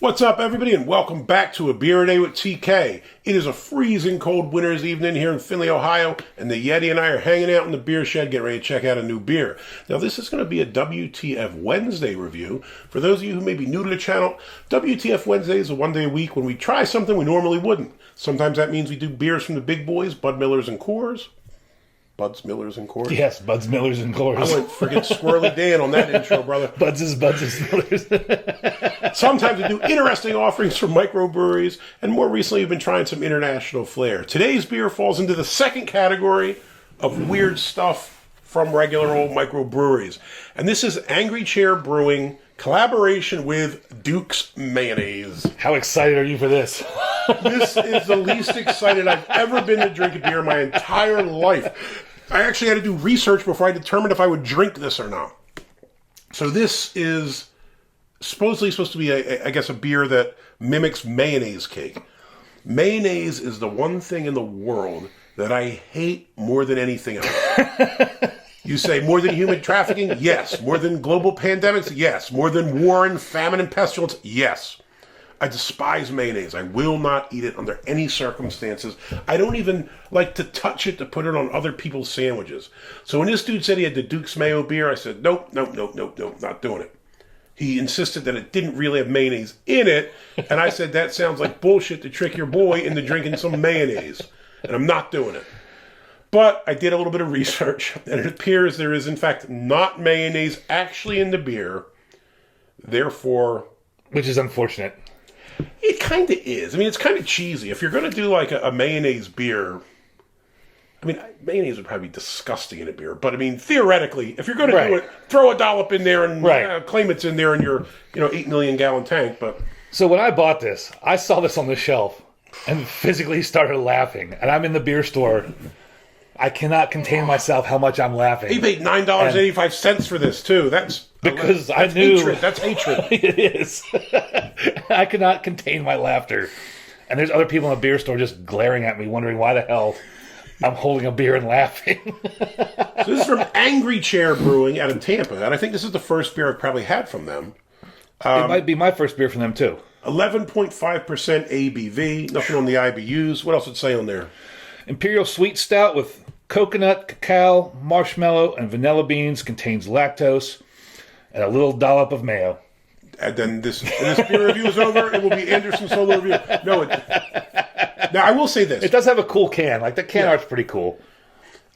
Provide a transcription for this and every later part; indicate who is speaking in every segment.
Speaker 1: What's up, everybody, and welcome back to A Beer a Day with TK. It is a freezing cold winter's evening here in Findlay, Ohio, and the Yeti and I are hanging out in the beer shed getting ready to check out a new beer. Now, this is going to be a WTF Wednesday review. For those of you who may be new to the channel, WTF Wednesday is a one-day a week when we try something we normally wouldn't. Sometimes that means we do beers from the big boys, Bud Millers and Coors. Buds, Millers, and Coors?
Speaker 2: Yes, Buds, Millers, and Coors.
Speaker 1: I went friggin' Swirly Dan on that intro, brother.
Speaker 2: Buds, Millers.
Speaker 1: Sometimes we do interesting offerings from microbreweries, and more recently we've been trying some international flair. Today's beer falls into the second category of weird stuff from regular old microbreweries. And this is Angry Chair Brewing collaboration with Duke's Mayonnaise.
Speaker 2: How excited are you for this?
Speaker 1: This is the least excited I've ever been to drink a beer in my entire life. I actually had to do research before I determined if I would drink this or not. So this is supposedly supposed to be, I guess, a beer that mimics Mayonnaise Cake. Mayonnaise is the one thing in the world that I hate more than anything else. You say more than human trafficking? Yes. More than global pandemics? Yes. More than war and famine and pestilence? Yes. I despise mayonnaise. I will not eat it under any circumstances. I don't even like to touch it to put it on other people's sandwiches. So when this dude said he had the Duke's Mayo beer, I said, nope, not doing it. He insisted that it didn't really have mayonnaise in it, and I said, that sounds like bullshit to trick your boy into drinking some mayonnaise, and I'm not doing it. But I did a little bit of research, and it appears there is, in fact, not mayonnaise actually in the beer. Therefore...
Speaker 2: Which is unfortunate.
Speaker 1: It kind of is. I mean, it's kind of cheesy. If you're going to do like a mayonnaise beer, I mean, mayonnaise would probably be disgusting in a beer. But I mean, theoretically, if you're going to do it, throw a dollop in there and claim it's in there in your 8 million gallon tank. But
Speaker 2: so when I bought this, I saw this on the shelf and physically started laughing. And I'm in the beer store. I cannot contain myself how much I'm laughing.
Speaker 1: He paid $9.85 for this too. That's
Speaker 2: I knew
Speaker 1: hatred. That's hatred.
Speaker 2: It is. I cannot contain my laughter. And there's other people in the beer store just glaring at me, wondering why the hell I'm holding a beer and laughing.
Speaker 1: So this is from Angry Chair Brewing out of Tampa, and I think this is the first beer I've probably had from them.
Speaker 2: It might be my first beer from them too.
Speaker 1: 11.5% ABV. Nothing on the IBUs. What else would it say on there?
Speaker 2: Imperial Sweet Stout with coconut, cacao, marshmallow, and vanilla beans, contains lactose, and a little dollop of mayo.
Speaker 1: And then this beer review is over. It will be Anderson's solo review. No, now I will say this.
Speaker 2: It does have a cool can. Like the can art's pretty cool.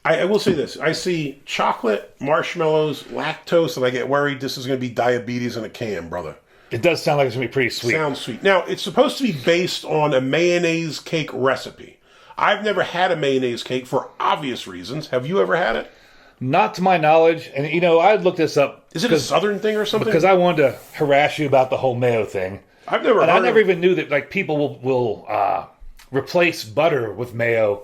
Speaker 1: I will say this. I see chocolate, marshmallows, lactose, and I get worried this is going to be diabetes in a can, brother.
Speaker 2: It does sound like it's going to be pretty sweet.
Speaker 1: Sounds sweet. Now, it's supposed to be based on a mayonnaise cake recipe. I've never had a mayonnaise cake for obvious reasons. Have you ever had it?
Speaker 2: Not to my knowledge. And, I looked this up.
Speaker 1: Is it a southern thing or something?
Speaker 2: Because I wanted to harass you about the whole mayo thing.
Speaker 1: I've never heard
Speaker 2: I never even knew that people will replace butter with mayo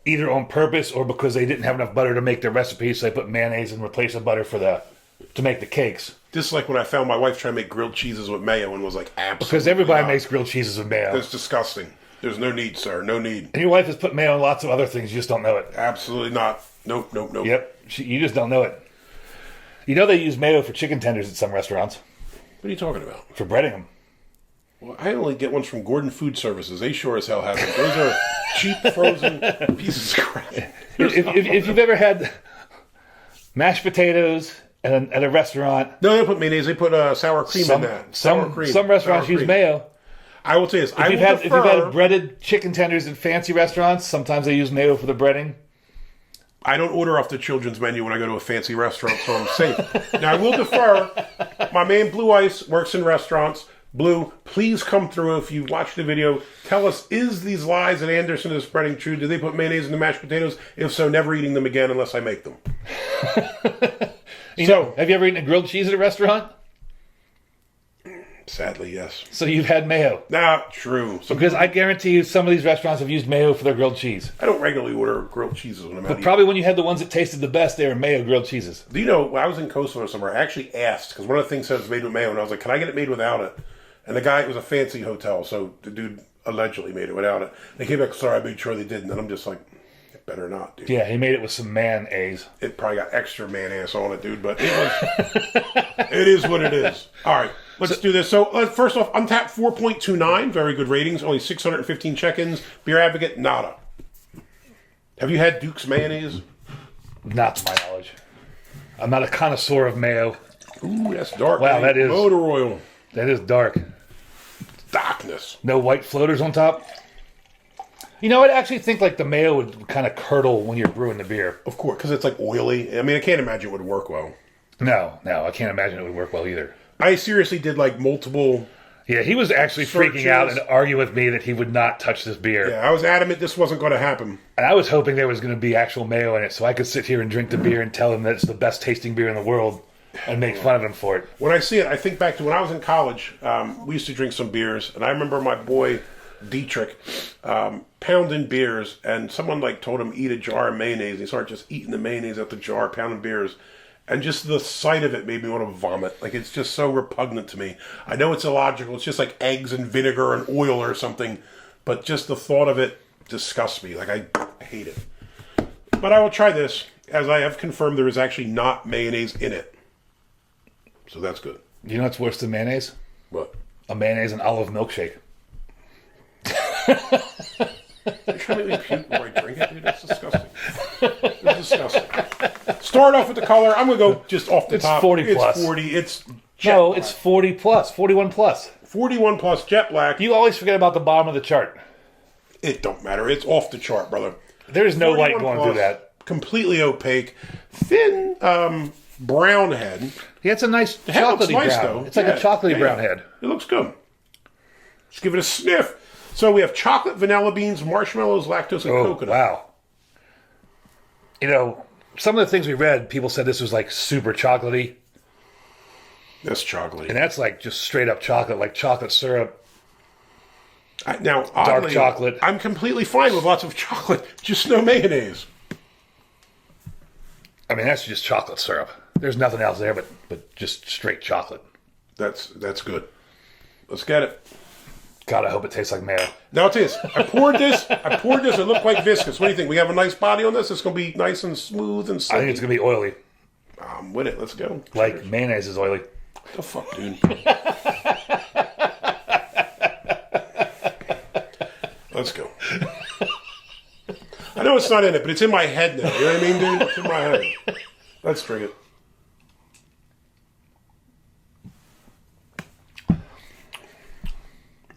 Speaker 2: either on purpose or because they didn't have enough butter to make their recipe, so they put mayonnaise and replace the butter to make the cakes.
Speaker 1: This is like when I found my wife trying to make grilled cheeses with mayo and was like, absolutely
Speaker 2: because everybody
Speaker 1: not.
Speaker 2: Makes grilled cheeses with mayo.
Speaker 1: That's disgusting. There's no need, sir. No need.
Speaker 2: And your wife has put mayo on lots of other things. You just don't know it.
Speaker 1: Absolutely not. Nope.
Speaker 2: Yep. You just don't know it. They use mayo for chicken tenders at some restaurants.
Speaker 1: What are you talking about?
Speaker 2: For breading them.
Speaker 1: Well, I only get ones from Gordon Food Services. They sure as hell have them. Those are cheap, frozen pieces of crap.
Speaker 2: If you've ever had mashed potatoes at a restaurant...
Speaker 1: No, they don't put mayonnaise. They put sour cream in that.
Speaker 2: Some restaurants use mayo.
Speaker 1: I will tell you this. If
Speaker 2: you've had breaded chicken tenders in fancy restaurants, sometimes they use mayo for the breading.
Speaker 1: I don't order off the children's menu when I go to a fancy restaurant, so I'm safe. Now, I will defer. My man Blue Ice works in restaurants. Blue, please come through if you watch the video. Tell us, is these lies that Anderson is spreading true? Do they put mayonnaise in the mashed potatoes? If so, never eating them again unless I make them.
Speaker 2: Have you ever eaten a grilled cheese at a restaurant?
Speaker 1: Sadly, yes.
Speaker 2: So you've had mayo?
Speaker 1: Not true.
Speaker 2: Because I guarantee you some of these restaurants have used mayo for their grilled cheese.
Speaker 1: I don't regularly order grilled cheeses when I'm out
Speaker 2: But probably when you had the ones that tasted the best, they were mayo grilled cheeses.
Speaker 1: Do you know, when I was in Kosovo somewhere, I actually asked, because one of the things said it was made with mayo, and I was like, can I get it made without it? And the guy, it was a fancy hotel, so the dude allegedly made it without it. They came back, sorry, I made sure they didn't. And I'm just like, it better not, dude.
Speaker 2: Yeah, he made it with some mayonnaise.
Speaker 1: It probably got extra mayonnaise on it, dude, but it is what it is. All right. Let's do this. So, first off, Untappd 4.29, very good ratings, only 615 check-ins. Beer Advocate, nada. Have you had Duke's mayonnaise?
Speaker 2: Not to my knowledge. I'm not a connoisseur of mayo.
Speaker 1: Ooh, that's dark.
Speaker 2: Wow, that is
Speaker 1: motor oil.
Speaker 2: That is dark.
Speaker 1: Darkness.
Speaker 2: No white floaters on top. You know, I'd actually think like the mayo would kind of curdle when you're brewing the beer.
Speaker 1: Of course, because it's like oily. I mean, I can't imagine it would work well.
Speaker 2: No, I can't imagine it would work well either.
Speaker 1: I seriously did like multiple.
Speaker 2: Yeah, he was actually freaking out and arguing with me that he would not touch this beer.
Speaker 1: Yeah, I was adamant this wasn't going to happen.
Speaker 2: And I was hoping there was going to be actual mayo in it so I could sit here and drink the beer and tell him that it's the best tasting beer in the world and make fun of him for it.
Speaker 1: When I see it, I think back to when I was in college. We used to drink some beers, and I remember my boy Dietrich pounding beers, and someone like told him eat a jar of mayonnaise. He started just eating the mayonnaise out the jar, pounding beers. And just the sight of it made me want to vomit. Like, it's just so repugnant to me. I know it's illogical. It's just like eggs and vinegar and oil or something. But just the thought of it disgusts me. Like, I hate it. But I will try this. As I have confirmed, there is actually not mayonnaise in it. So that's good.
Speaker 2: You know what's worse than mayonnaise?
Speaker 1: What?
Speaker 2: A mayonnaise and olive milkshake.
Speaker 1: You're trying to make me puke before I drink it, dude? That's disgusting. It's disgusting. Start off with the color. I'm going to go just off the
Speaker 2: It's
Speaker 1: top.
Speaker 2: 40 plus.
Speaker 1: It's 40. It's jet
Speaker 2: No,
Speaker 1: black.
Speaker 2: it's 40 plus, 41 plus.
Speaker 1: 41 plus jet black.
Speaker 2: You always forget about the bottom of the chart.
Speaker 1: It don't matter. It's off the chart, brother.
Speaker 2: There is no light
Speaker 1: 41
Speaker 2: going
Speaker 1: plus,
Speaker 2: through that.
Speaker 1: Completely opaque. Thin brown head.
Speaker 2: Yeah, it's a nice
Speaker 1: Head looks
Speaker 2: chocolatey
Speaker 1: nice,
Speaker 2: brown.
Speaker 1: though.
Speaker 2: It's like a chocolatey brown head.
Speaker 1: It looks good. Let's give it a sniff. So we have chocolate, vanilla beans, marshmallows, lactose, and coconut.
Speaker 2: Wow. You know, some of the things we read, people said this was like super chocolatey.
Speaker 1: That's chocolatey.
Speaker 2: And that's like just straight up chocolate, like chocolate syrup.
Speaker 1: Now, oddly,
Speaker 2: chocolate.
Speaker 1: I'm completely fine with lots of chocolate, just no mayonnaise.
Speaker 2: I mean, that's just chocolate syrup. There's nothing else there but just straight chocolate.
Speaker 1: That's good. Let's get it.
Speaker 2: God, I hope it tastes like mayo.
Speaker 1: Now, I'll tell you this. I poured this. It looked quite viscous. What do you think? We have a nice body on this? It's going to be nice and smooth and
Speaker 2: I
Speaker 1: silky.
Speaker 2: think it's going to be oily.
Speaker 1: I'm with it. Let's go.
Speaker 2: Like
Speaker 1: Cheers.
Speaker 2: mayonnaise is oily.
Speaker 1: What the fuck, dude? Let's go. I know it's not in it, but it's in my head now. You know what I mean, dude? It's in my head. Let's drink it.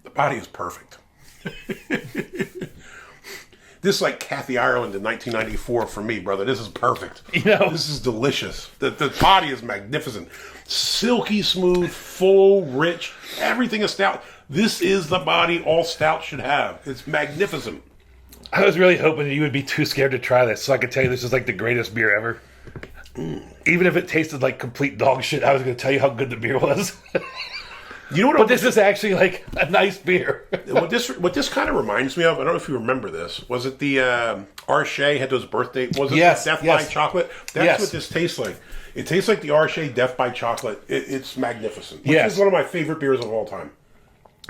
Speaker 1: The body is perfect. This is like Kathy Ireland in 1994 for me, brother. This is perfect.
Speaker 2: You know,
Speaker 1: This is delicious. The body is magnificent. Silky smooth, full, rich. Everything is stout. This is the body all stout should have. It's magnificent.
Speaker 2: I was really hoping that you would be too scared to try this so I could tell you this is like the greatest beer ever. Even if it tasted like complete dog shit, I was going to tell you how good the beer was.
Speaker 1: You know what?
Speaker 2: But this is actually like a nice beer.
Speaker 1: What this kind of reminds me of, I don't know if you remember this, was it the Arche had those birthday, was it
Speaker 2: Yes,
Speaker 1: Death
Speaker 2: yes.
Speaker 1: by Chocolate? That's
Speaker 2: Yes.
Speaker 1: what this tastes like. It tastes like the Arche Death by Chocolate. It's magnificent. Which
Speaker 2: Yes.
Speaker 1: is one of my favorite beers of all time.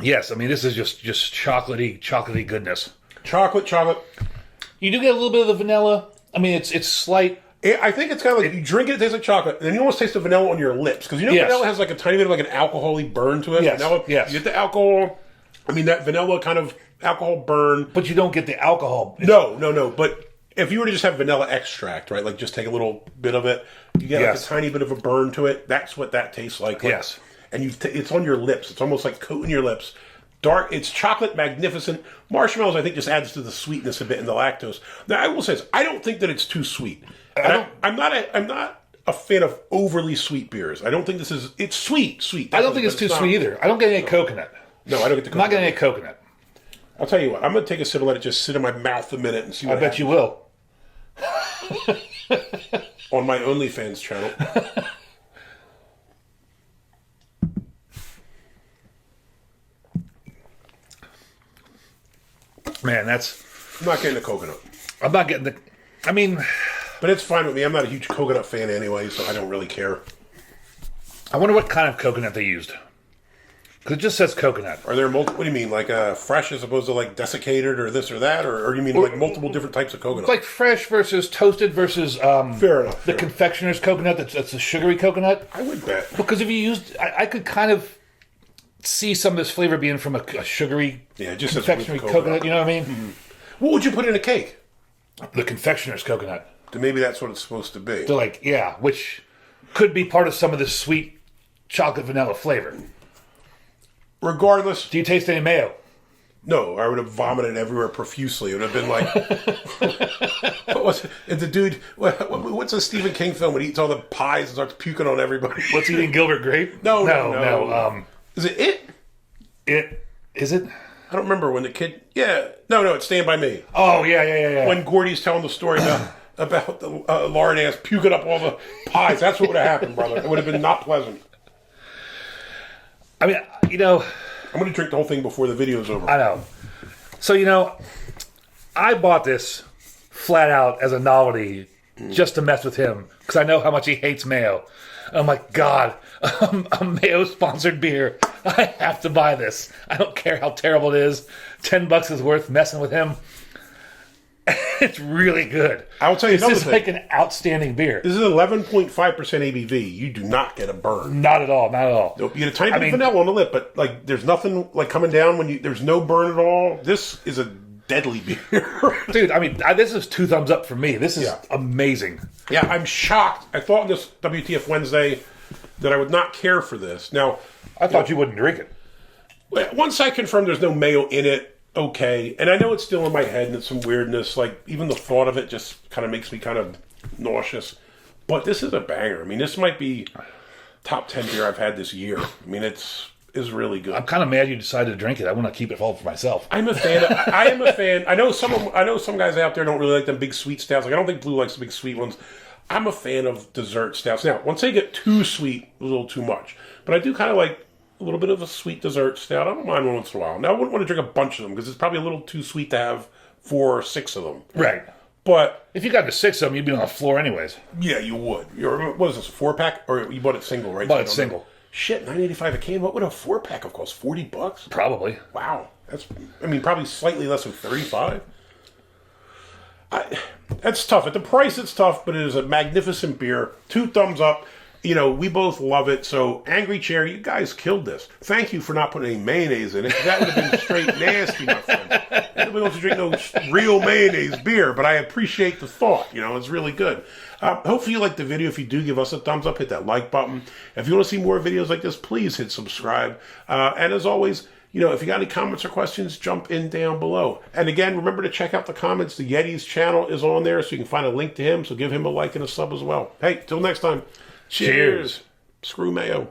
Speaker 2: Yes, I mean, this is just chocolatey goodness.
Speaker 1: Chocolate.
Speaker 2: You do get a little bit of the vanilla. I mean, it's slight.
Speaker 1: I think it's kind of like you drink it, it tastes like chocolate, and then you almost taste the vanilla on your lips. Because you know
Speaker 2: Yes.
Speaker 1: vanilla has like a tiny bit of like an alcohol-y burn to it.
Speaker 2: Yes,
Speaker 1: Vanilla,
Speaker 2: yes.
Speaker 1: You get the alcohol, I mean that vanilla kind of alcohol burn.
Speaker 2: But you don't get the alcohol.
Speaker 1: No. But if you were to just have vanilla extract, right, like just take a little bit of it, you get like
Speaker 2: Yes.
Speaker 1: a tiny bit of a burn to it. That's what that tastes like.
Speaker 2: Yes.
Speaker 1: And it's on your lips. It's almost like coating your lips. Dark. It's chocolate, magnificent. Marshmallows, I think, just adds to the sweetness a bit in the lactose. Now, I will say this: I don't think that it's too sweet. I'm not a fan of overly sweet beers. I don't think this is. It's sweet.
Speaker 2: I don't think it's too sweet either. I don't get any coconut.
Speaker 1: No, I don't get the.
Speaker 2: I'm not getting any coconut.
Speaker 1: I'll tell you what. I'm going to take a sip and let it just sit in my mouth a minute and see what
Speaker 2: I bet you will.
Speaker 1: on my OnlyFans channel.
Speaker 2: Man,
Speaker 1: I'm not getting the coconut.
Speaker 2: I'm not getting the. I mean,
Speaker 1: But it's fine with me. I'm not a huge coconut fan anyway, so I don't really care.
Speaker 2: I wonder what kind of coconut they used. Because it just says coconut.
Speaker 1: Are there multiple? What do you mean, like fresh as opposed to like desiccated or this or that, or you mean like multiple different types of coconut?
Speaker 2: It's like fresh versus toasted versus
Speaker 1: fair enough.
Speaker 2: the confectioner's coconut. That's a sugary coconut.
Speaker 1: I would bet.
Speaker 2: Because if you used, I could kind of see some of this flavor being from a sugary
Speaker 1: just as
Speaker 2: confectionery
Speaker 1: with
Speaker 2: coconut. You know what I mean?
Speaker 1: What would you put in a cake?
Speaker 2: The confectioner's coconut.
Speaker 1: Then maybe that's what it's supposed to be.
Speaker 2: They're like, yeah, which could be part of some of this sweet chocolate vanilla flavor.
Speaker 1: Regardless,
Speaker 2: Do you taste any mayo?
Speaker 1: no, I would have vomited everywhere profusely. It would have been like, what was it? The dude, what's a Stephen King film when he eats all the pies and starts puking on everybody?
Speaker 2: What's eating Gilbert Grape?
Speaker 1: No. Is it?
Speaker 2: Is it?
Speaker 1: I don't remember when the kid. Yeah, no, it's Stand By Me.
Speaker 2: Oh yeah.
Speaker 1: When Gordy's telling the story about the lard ass puking up all the pies. That's what would have happened, brother. It would have been not pleasant.
Speaker 2: I mean,
Speaker 1: I'm going to drink the whole thing before the video's over.
Speaker 2: I know. So, I bought this flat out as a novelty just to mess with him because I know how much he hates mayo. I'm like, God, a mayo-sponsored beer. I have to buy this. I don't care how terrible it is. $10 is worth messing with him. It's really good.
Speaker 1: I'll tell you another
Speaker 2: This is
Speaker 1: thing.
Speaker 2: like an outstanding beer.
Speaker 1: This is 11.5% ABV. You do not get a burn.
Speaker 2: Not at all. Not at all.
Speaker 1: You get a tiny bit of vanilla on the lip, but like there's nothing like coming down when there's no burn at all. This is a deadly beer.
Speaker 2: Dude, this is 2 thumbs up for me. This is amazing.
Speaker 1: Yeah, I'm shocked. I thought on this WTF Wednesday that I would not care for this. Now,
Speaker 2: I thought you wouldn't drink it.
Speaker 1: once I confirm there's no mayo in it, okay. And I know it's still in my head and it's some weirdness. Like, even the thought of it just kind of makes me kind of nauseous. But this is a banger. I mean, this might be top 10 beer I've had this year. I mean, it's really good.
Speaker 2: I'm kind of mad you decided to drink it. I want to keep it all for myself.
Speaker 1: I'm a fan. I am a fan. I know some guys out there don't really like them big sweet stouts. Like, I don't think Blue likes the big sweet ones. I'm a fan of dessert stouts. Now, once they get too sweet, a little too much. But I do kind of like a little bit of a sweet dessert stout. I don't mind one once in a while. Now, I wouldn't want to drink a bunch of them because it's probably a little too sweet to have 4 or 6 of them.
Speaker 2: Right.
Speaker 1: But
Speaker 2: if you got to 6 of them, you'd be on the floor anyways.
Speaker 1: yeah, you would. What is this, a 4-pack? Or you bought it single, right?
Speaker 2: Bought it single.
Speaker 1: Shit, $9.85 a can. What would a 4-pack have cost? $40?
Speaker 2: Probably.
Speaker 1: Wow. Probably slightly less than 35. That's tough. At the price, it's tough, but it is a magnificent beer. 2 thumbs up. We both love it. So, Angry Chair, you guys killed this. Thank you for not putting any mayonnaise in it. That would have been straight nasty, my friend. Nobody wants to drink no real mayonnaise beer, but I appreciate the thought. It's really good. Hopefully you liked the video. If you do, give us a thumbs up. Hit that like button. If you want to see more videos like this, please hit subscribe. And as always, if you got any comments or questions, jump in down below. And again, remember to check out the comments. The Yeti's channel is on there, so you can find a link to him. So give him a like and a sub as well. Hey, till next time. Cheers. Screw mayo.